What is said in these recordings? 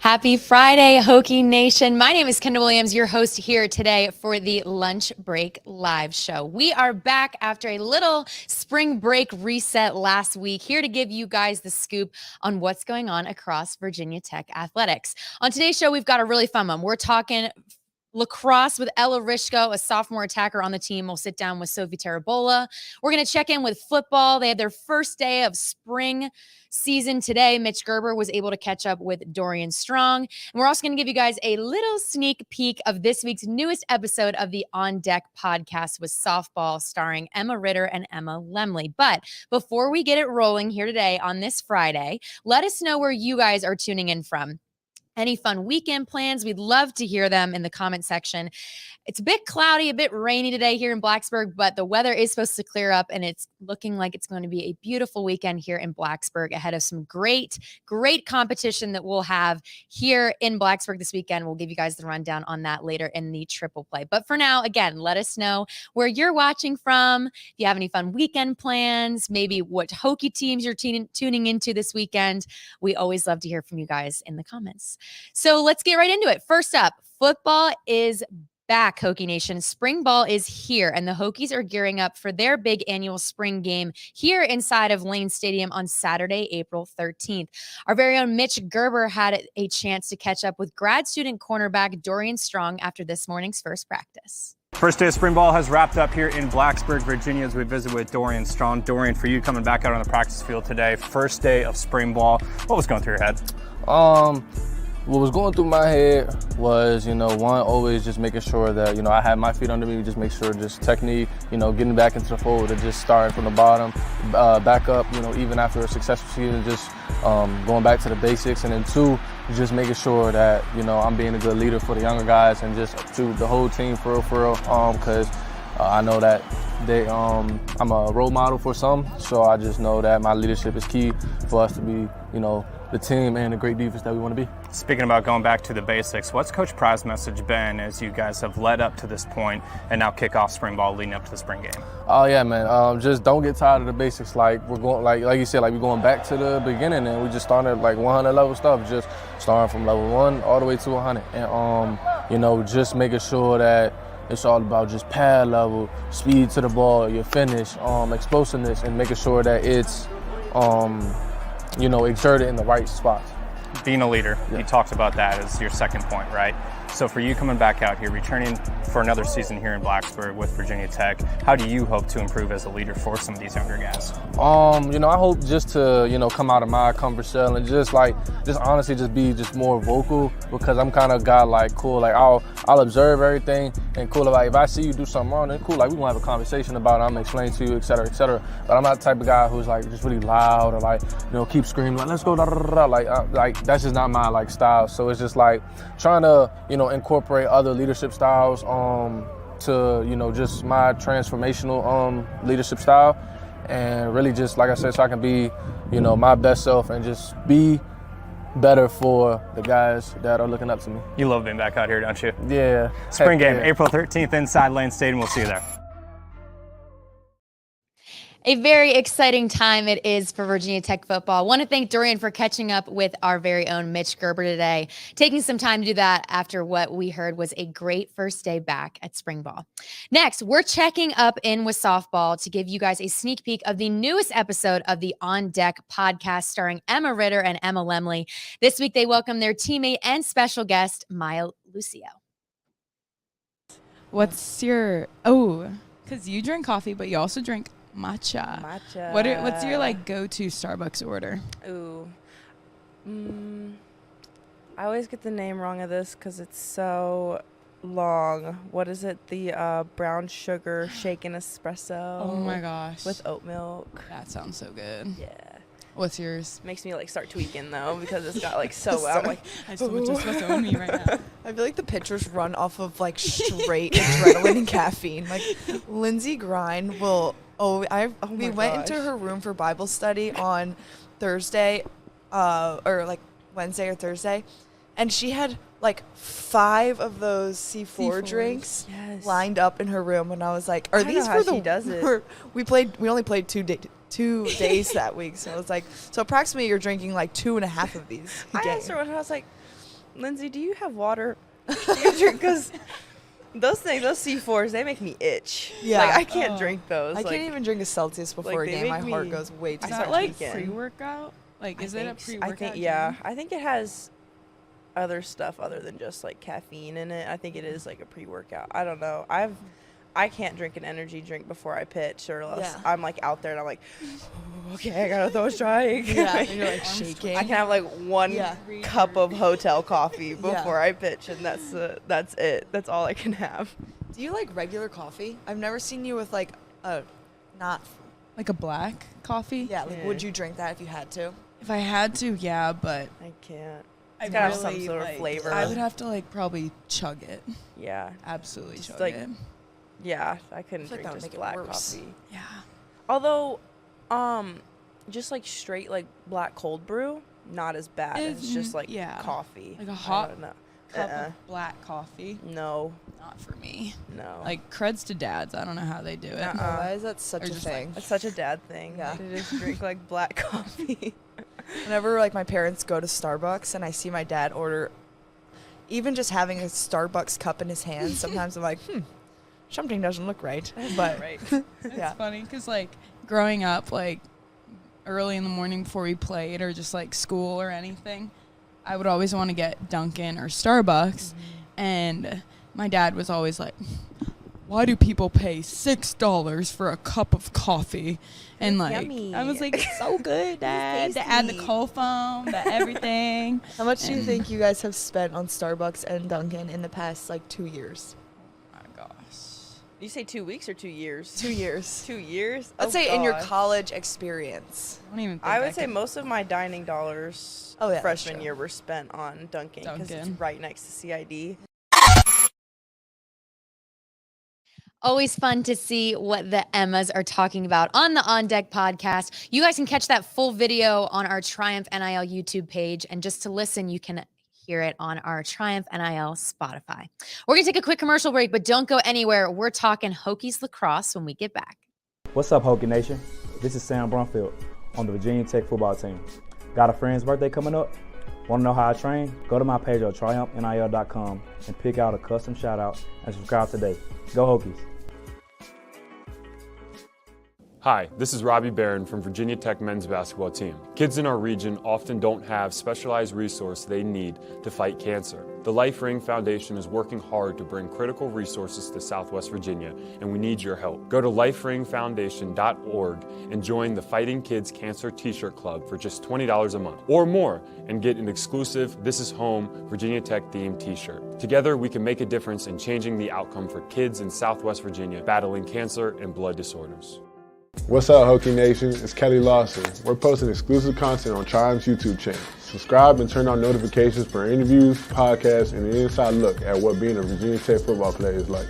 Happy Friday, Hokie Nation. My name is Kendall Williams, your host here today for the Lunch Break Live Show. We are back after a little spring break reset last week, here to give you guys the scoop on what's going on across Virginia Tech athletics. On today's show, we've got a really fun one. We're talking lacrosse with Ella Rishko, a sophomore attacker on the team. We'll sit down with Sophie Tarabola. We're going to check in with football. They had their first day of spring season today. Mitch Gerber was able to catch up with Dorian Strong. And we're also going to give you guys a little sneak peek of this week's newest episode of the On Deck podcast with softball, starring Emma Ritter and Emma Lemley. But before we get it rolling here today on this Friday, let us know where you guys are tuning in from. Any fun weekend plans? We'd love to hear them in the comment section. It's a bit cloudy, a bit rainy today here in Blacksburg, but the weather is supposed to clear up, and it's looking like it's going to be a beautiful weekend here in Blacksburg ahead of some great competition that we'll have here in Blacksburg this weekend. We'll give you guys the rundown on that later in the triple play. But for now, again, let us know where you're watching from. If you have any fun weekend plans, maybe what Hokie teams you're tuning into this weekend. We always love to hear from you guys in the comments. So let's get right into it. First up, football is back, Hokie Nation. Spring ball is here, and the Hokies are gearing up for their big annual spring game here inside of Lane Stadium on Saturday, April 13th. Our very own Mitch Gerber had a chance to catch up with grad student cornerback Dorian Strong after this morning's first practice. First day of spring ball has wrapped up here in Blacksburg, Virginia, as we visit with Dorian Strong. Dorian, for you coming back out on the practice field today, first day of spring ball, what was going through your head? What was going through my head was, one, always just making sure that, I had my feet under me, just make sure just technique, getting back into the fold and just starting from the bottom, back up, even after a successful season, just going back to the basics. And then two, just making sure that, I'm being a good leader for the younger guys and just to the whole team for real, because I know that I'm a role model for some, so I just know that my leadership is key for us to be, the team and the great defense that we want to be. Speaking about going back to the basics, what's Coach Pry's message been as you guys have led up to this point and now kick off spring ball leading up to the spring game? Oh yeah, man. Just don't get tired of the basics. Like we're going, like you said, we're going back to the beginning, and we just started 100 level stuff, just starting from level 1 all the way to 100, and just making sure that it's all about just pad level, speed to the ball, your finish, explosiveness, and making sure that it's exerted in the right spots. Being a leader, yeah. You talked about that as your second point, right? So for you coming back out here, returning for another season here in Blacksburg with Virginia Tech, how do you hope to improve as a leader for some of these younger guys? I hope just to, come out of my comfort shell and just honestly just be more vocal, because I'm kind of a guy cool, I'll observe everything and cool, if I see you do something wrong, then cool, we gonna have a conversation about it, I'm gonna explain to you, et cetera, et cetera. But I'm not the type of guy who's just really loud or keep screaming, let's go, da da da da. That's just not my style. So it's just trying to, incorporate other leadership styles to, just my transformational leadership style, and really just, like I said, so I can be, my best self and just be better for the guys that are looking up to me. You love being back out here, don't you? Yeah. Spring game, yeah. April 13th inside Lane Stadium. We'll see you there. A very exciting time it is for Virginia Tech football. I want to thank Dorian for catching up with our very own Mitch Gerber today, taking some time to do that after what we heard was a great first day back at spring ball. Next, we're checking up in with softball to give you guys a sneak peek of the newest episode of the On Deck podcast starring Emma Ritter and Emma Lemley. This week, they welcome their teammate and special guest, Maya Lucio. What's your, because you drink coffee, but you also drink matcha. What's your go-to Starbucks order? I always get the name wrong of this because it's so long. What is it? The brown sugar shaken espresso. Oh my gosh. With oat milk. That sounds so good. Yeah. What's yours? Makes me start tweaking though because it's got so I'm I have so much espresso in me right now. I feel like the pictures run off of straight adrenaline and caffeine. Lindsay Grind will. We went into her room for Bible study on Thursday, or Wednesday or Thursday, and she had 5 of those C4 drinks lined up in her room, and I was like, "Are these for the?" She does it. We only played 2 days that week, so I was like, so approximately you're drinking 2.5 of these. I asked her and I was like, Lindsay, do you have water? Because those things, those C4s, they make me itch. Yeah. Like, I can't drink those. I can't even drink a Celsius before a they game. My make heart me- goes way too Is I that start like tweaking. pre-workout? Like, is it a pre-workout? I think, yeah. I think it has other stuff other than just like caffeine in it. I think it is like a pre-workout. I don't know. I can't drink an energy drink before I pitch, or else I'm like out there and I'm like, okay, I gotta throw a strike. Yeah, and you're like shaking. I can have like one cup of hotel coffee before I pitch, and that's it. That's all I can have. Do you like regular coffee? I've never seen you with like a not. Like a black coffee? Yeah, like would you drink that if you had to? If I had to, yeah, but I can't. I It's gotta have really, some sort of like, flavor. I would have to like probably chug it. Yeah, Absolutely Just chug like- it. yeah. I couldn't I feel like drink that would just make it black worse. coffee. Yeah. Although, just like straight like black cold brew, not as bad. It's just like coffee. Like a I hot don't know. cup of black coffee. No, Not for me. no. Like creds to dads. I don't know how they do it. Why is that such Or a just, like, thing? It's such a dad thing. Yeah. To just drink like black coffee. Whenever like my parents go to Starbucks and I see my dad order, even just having a Starbucks cup in his hand, sometimes I'm like, something doesn't look right. But Right. It's funny because like growing up, like early in the morning before we played or just like school or anything, I would always want to get Dunkin' or Starbucks, and my dad was always like, "Why do people pay $6 for a cup of coffee?" And like yummy. I was like, "It's so good, Dad. To add the tasty. cold foam, the everything." how much do you think you guys have spent on Starbucks and Dunkin' in the past like 2 years? Oh my gosh. You say 2 weeks or 2 years? 2 years. 2 years? Let's Oh, say in your gosh. college experience. I don't even. Think I would say could- most of my dining dollars That's freshman true. year were spent on Dunkin' because it's Dunkin'. right next to CID. Always fun to see what the Emmas are talking about on the On Deck podcast. You guys can catch that full video on our Triumph NIL YouTube page. And just to listen, you can hear it on our Triumph NIL Spotify. We're going to take a quick commercial break, but don't go anywhere. We're talking Hokies lacrosse when we get back. What's up, Hokie Nation? This is Sam Brumfield on the Virginia Tech football team. Got a friend's birthday coming up? Want to know how I train? Go to my page on triumphnil.com and pick out a custom shout out and subscribe today. Go Hokies. Hi, this is Robbie Barron from Virginia Tech men's basketball team. Kids in our region often don't have specialized resources they need to fight cancer. The Life Ring Foundation is working hard to bring critical resources to Southwest Virginia, and we need your help. Go to liferingfoundation.org and join the Fighting Kids Cancer T-shirt club for just $20 a month or more and get an exclusive This Is Home Virginia Tech themed T-shirt. Together, we can make a difference in changing the outcome for kids in Southwest Virginia battling cancer and blood disorders. What's up, Hokie Nation? It's Kelly Lawson. We're posting exclusive content on Triumph's YouTube channel. Subscribe and turn on notifications for interviews, podcasts, and an inside look at what being a Virginia Tech football player is like.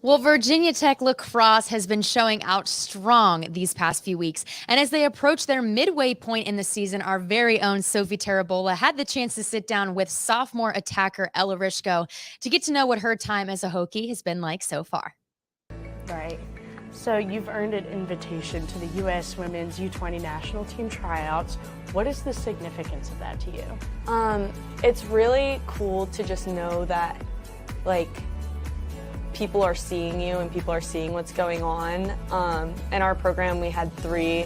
Well, Virginia Tech lacrosse has been showing out strong these past few weeks. And as they approach their midway point in the season, our very own Sophie Tarabola had the chance to sit down with sophomore attacker Ella Rishko to get to know what her time as a Hokie has been like so far. Right. So you've earned an invitation to the U.S. Women's U20 National Team tryouts. What is the significance of that to you? It's really cool to just know that, like, people are seeing you and people are seeing what's going on. In our program, we had 3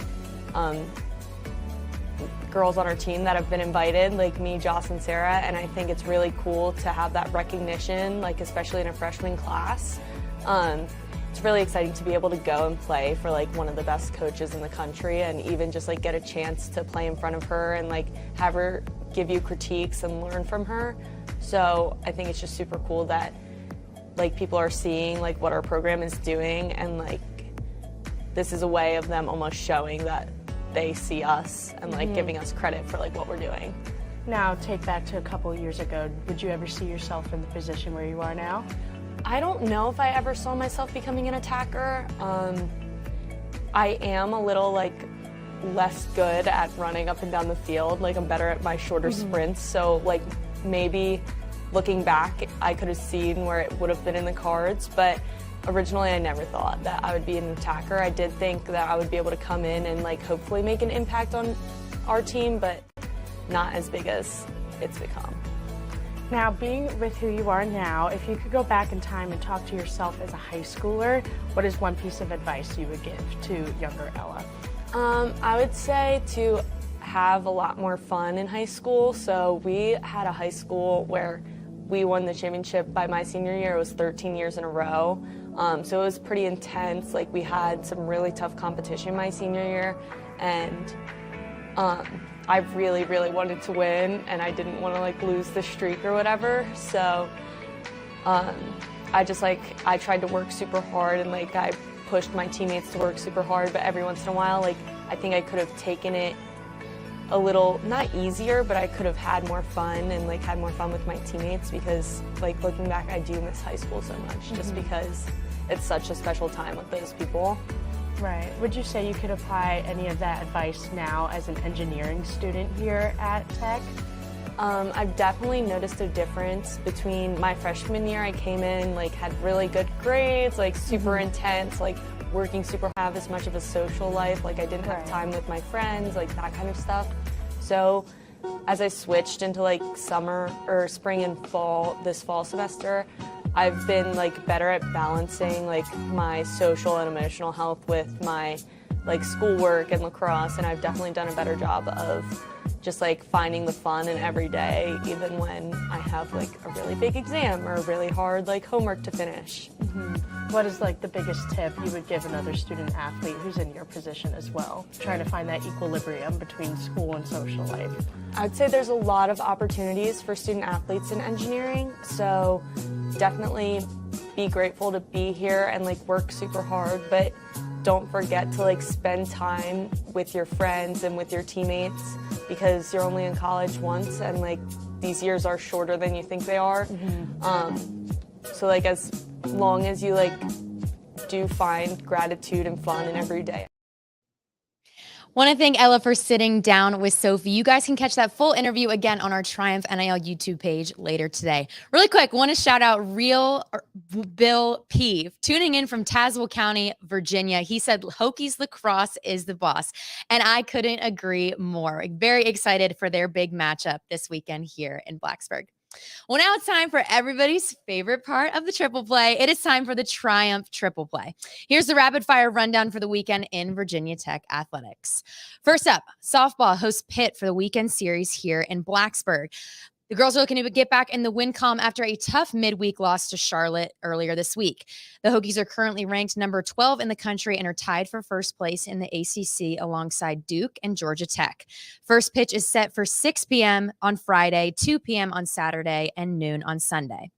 girls on our team that have been invited, like me, Joss, and Sarah, and I think it's really cool to have that recognition, like especially in a freshman class. It's really exciting to be able to go and play for like one of the best coaches in the country, and even just like get a chance to play in front of her and like have her give you critiques and learn from her. So I think it's just super cool that like people are seeing like what our program is doing, and like this is a way of them almost showing that they see us and like giving us credit for like what we're doing. Now, take back to a couple of years ago. Would you ever see yourself in the position where you are now? I don't know if I ever saw myself becoming an attacker. I am a little like less good at running up and down the field. Like I'm better at my shorter sprints. So like maybe looking back, I could have seen where it would have been in the cards, but originally I never thought that I would be an attacker. I did think that I would be able to come in and like hopefully make an impact on our team, but not as big as it's become. Now, being with who you are now, if you could go back in time and talk to yourself as a high schooler, what is one piece of advice you would give to younger Ella? I would say to have a lot more fun in high school. So we had a high school where we won the championship by my senior year. It was 13 years in a row. So it was pretty intense. Like, we had some really tough competition my senior year, and I really, really wanted to win, and I didn't want to like lose the streak or whatever. So I tried to work super hard, and like I pushed my teammates to work super hard, but every once in a while, like, I think I could have taken it a little, not easier, but I could have had more fun and like had more fun with my teammates, because like looking back, I do miss high school so much, just because it's such a special time with those people. Right. Would you say you could apply any of that advice now as an engineering student here at Tech? I've definitely noticed a difference between my freshman year. I came in, like, had really good grades, like super intense, like working super, have as much of a social life, like I didn't have time with my friends, like that kind of stuff. So as I switched into like summer or spring and fall, this fall semester, I've been like better at balancing like my social and emotional health with my like schoolwork and lacrosse, and I've definitely done a better job of just like finding the fun in every day, even when I have like a really big exam or a really hard like homework to finish. What is like the biggest tip you would give another student athlete who's in your position as well, trying to find that equilibrium between school and social life? I'd say there's a lot of opportunities for student athletes in engineering, so definitely be grateful to be here and like work super hard, but don't forget to like spend time with your friends and with your teammates, because you're only in college once, and like these years are shorter than you think they are. So like as long as you like do find gratitude and fun in every day. Want to thank Ella for sitting down with Sophie. You guys can catch that full interview again on our Triumph NIL YouTube page later today. Really quick, want to shout out Bill P, tuning in from Tazewell County, Virginia. He said Hokies lacrosse is the boss, and I couldn't agree more. Very excited for their big matchup this weekend here in Blacksburg. Well, now it's time for everybody's favorite part of the triple play. It is time for the Triumph triple play. Here's the rapid fire rundown for the weekend in Virginia Tech athletics. First up, softball hosts Pitt for the weekend series here in Blacksburg. The girls are looking to get back in the win column after a tough midweek loss to Charlotte earlier this week. The Hokies are currently ranked number 12 in the country and are tied for first place in the ACC alongside Duke and Georgia Tech. First pitch is set for 6 p.m. on Friday, 2 p.m. on Saturday, and noon on Sunday.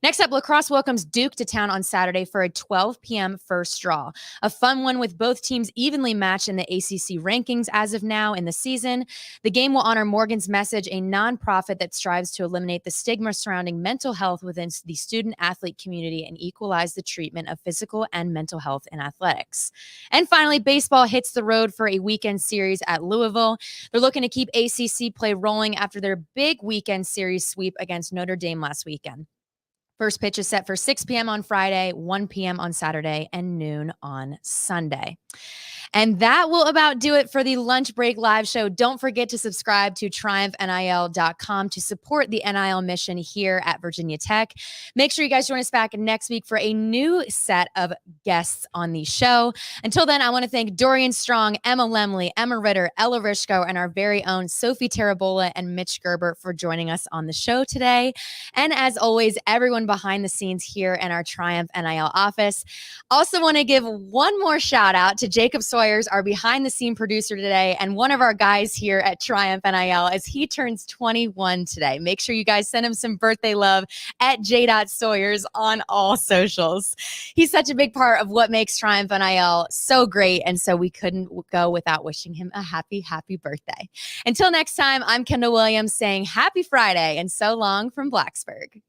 Next up, lacrosse welcomes Duke to town on Saturday for a 12 p.m. first draw. A fun one with both teams evenly matched in the ACC rankings as of now in the season. The game will honor Morgan's Message, a nonprofit that strives to eliminate the stigma surrounding mental health within the student-athlete community and equalize the treatment of physical and mental health in athletics. And finally, baseball hits the road for a weekend series at Louisville. They're looking to keep ACC play rolling after their big weekend series sweep against Notre Dame last weekend. First pitch is set for 6 p.m. on Friday, 1 p.m. on Saturday, and noon on Sunday. And that will about do it for the Lunch Break Live show. Don't forget to subscribe to TriumphNIL.com to support the NIL mission here at Virginia Tech. Make sure you guys join us back next week for a new set of guests on the show. Until then, I want to thank Dorian Strong, Emma Lemley, Emma Ritter, Ella Rishko, and our very own Sophie Tarabola and Mitch Gerber for joining us on the show today. And as always, everyone behind the scenes here in our Triumph NIL office. Also want to give one more shout out to Jacob Sawyers, our behind the scene producer today, and one of our guys here at Triumph NIL as he turns 21 today. Make sure you guys send him some birthday love at j.sawyers on all socials. He's such a big part of what makes Triumph NIL so great, and so we couldn't go without wishing him a happy, happy birthday. Until next time, I'm Kendall Williams saying happy Friday and so long from Blacksburg.